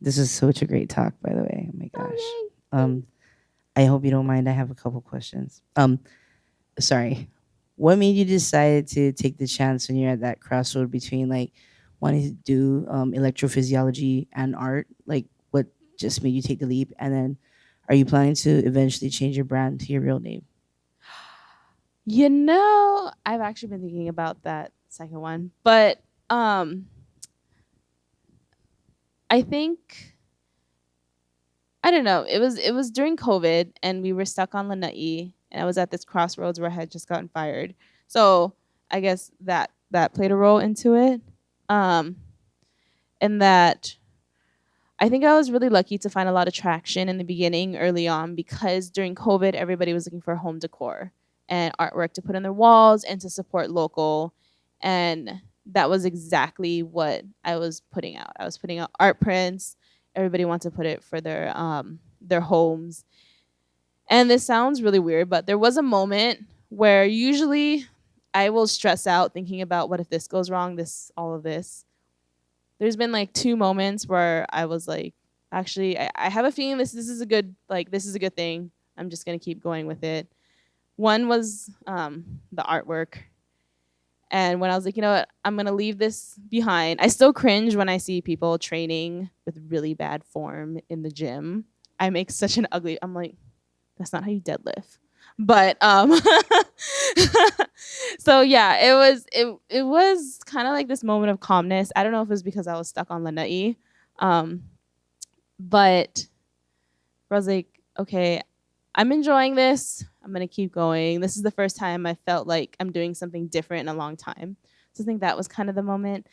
This is such a great talk, by the way. Oh my gosh. Oh, I hope you don't mind. I have a couple questions. Sorry. What made you decide to take the chance when you're at that crossroad between like wanting to do electrophysiology and art? Like, what just made you take the leap? And then, are you planning to eventually change your brand to your real name? I've actually been thinking about that second one, but I think I don't know. It was during COVID, and we were stuck on Lanai, and I was at this crossroads where I had just gotten fired. So I guess that played a role into it, um, and that I think I was really lucky to find a lot of traction in the beginning, early on, because during COVID, everybody was looking for home decor and artwork to put on their walls and to support local. And that was exactly what I was putting out. I was putting out art prints. Everybody wanted to put it for their homes. And this sounds really weird, but there was a moment where usually I will stress out thinking about what if this goes wrong, this all of this. There's been like two moments where I was like, actually, I have a feeling this is a good this is a good thing. I'm just gonna keep going with it. One was the artwork, and when I was like, you know what, I'm gonna leave this behind. I still cringe when I see people training with really bad form in the gym. I make such an ugly. I'm like, that's not how you deadlift. But so yeah, it was kind of like this moment of calmness. I don't know if it was because I was stuck on Lanai, um, but I was like, okay, I'm enjoying this. I'm gonna keep going. This is the first time I felt like I'm doing something different in a long time. So I think that was kind of the moment.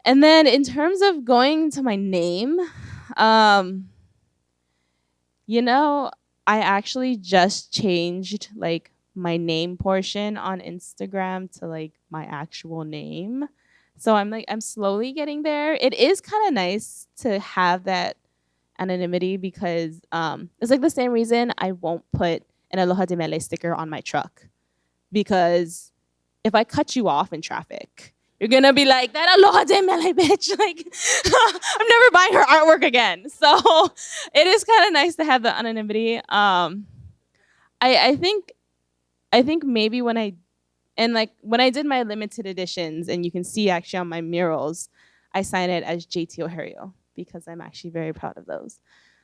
And then in terms of going to my name, um, you know, I actually just changed like my name portion on Instagram to like my actual name. So I'm slowly getting there. It is kind of nice to have that anonymity because it's like the same reason I won't put an Aloha de Mele sticker on my truck, because if I cut you off in traffic, you're gonna be like, that Aloha de Mele bitch. Like, I'm never buying her artwork again. So it is kind of nice to have the anonymity. I think maybe when I did my limited editions, and you can see actually on my murals, I sign it as JT Ojerio because I'm actually very proud of those.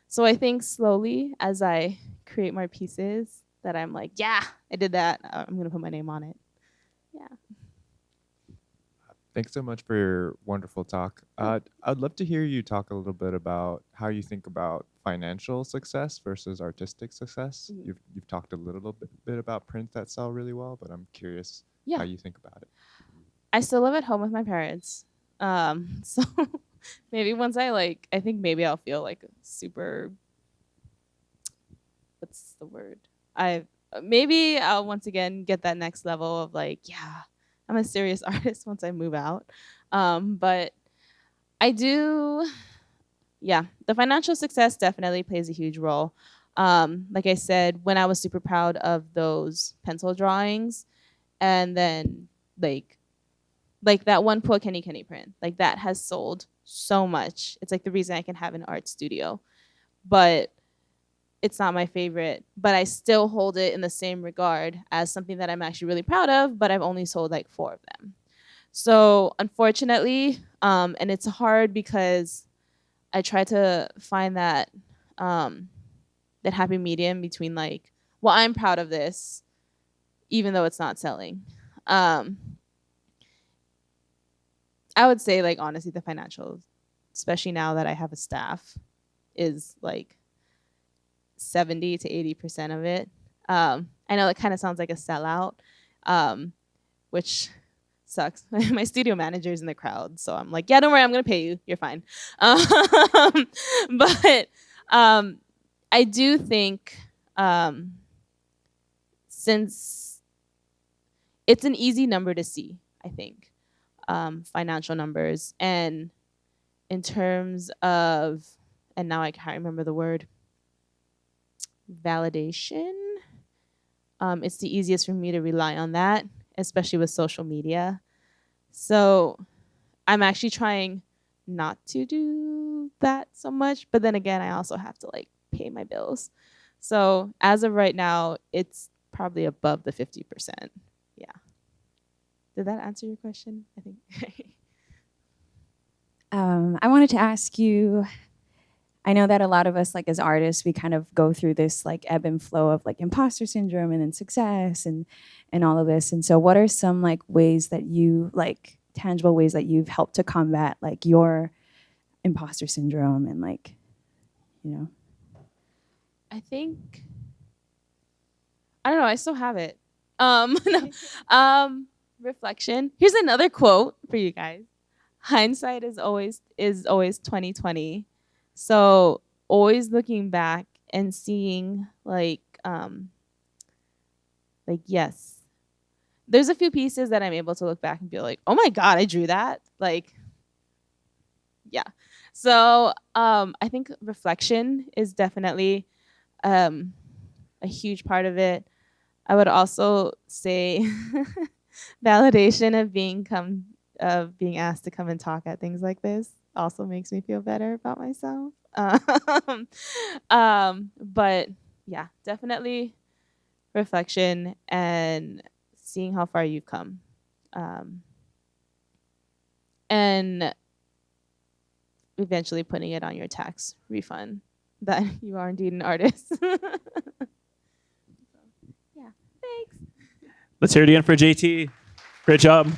So I think slowly as I create more pieces that I'm like, yeah, I did that. I'm gonna put my name on it. Yeah. Thanks so much for your wonderful talk. I'd love to hear you talk a little bit about how you think about financial success versus artistic success. Mhm. You've talked a little bit about prints that sell really well, but I'm curious Yeah. how you think about it. I still live at home with my parents. So maybe once I think maybe I'll feel like super. What's the word? I Maybe I'll once again get that next level of like, yeah, I'm a serious artist once I move out. But I do, yeah, the financial success definitely plays a huge role. Like I said, when I was super proud of those pencil drawings, and then like that one poor Kenny Kenny print, like that has sold so much. It's like the reason I can have an art studio, but it's not my favorite. But I still hold it in the same regard as something that I'm actually really proud of. But I've only sold like 4 of them. So unfortunately, and it's hard because I try to find um, that happy medium between like, well, I'm proud of this, even though it's not selling. Um, I would say like honestly, the financials, especially now that I have a staff, is like 70 to 80% of it. I know it kind of sounds like a sellout, which sucks. My studio manager's in the crowd, so I'm like, yeah, don't worry, I'm gonna pay you. You're fine. But I do think since it's an easy number to see, I think financial numbers, and in terms of, and now I can't remember the word, validation. It's the easiest for me to rely on that, especially with social media. So I'm actually trying not to do that so much. But then again, I also have to like pay my bills. So as of right now, it's probably above the 50%. Yeah. Did that answer your question? I think. I wanted to ask you, I know that a lot of us, like as artists, we kind of go through this like ebb and flow of like imposter syndrome and then success and all of this. And so what are some like ways that you like tangible ways that you've helped to combat like your imposter syndrome and like, you know? I think I don't know. I still have it. No. Reflection. Here's another quote for you guys. Hindsight is always 2020. So always looking back and seeing like yes, there's a few pieces that I'm able to look back and be like, oh my god, I drew that. Like, yeah. So I think reflection is definitely a huge part of it. I would also say validation of being asked to come and talk at things like this also makes me feel better about myself. But yeah, definitely reflection and seeing how far you've come, and eventually putting it on your tax refund that you are indeed an artist. Yeah, thanks. Let's hear it again for JT. Great job.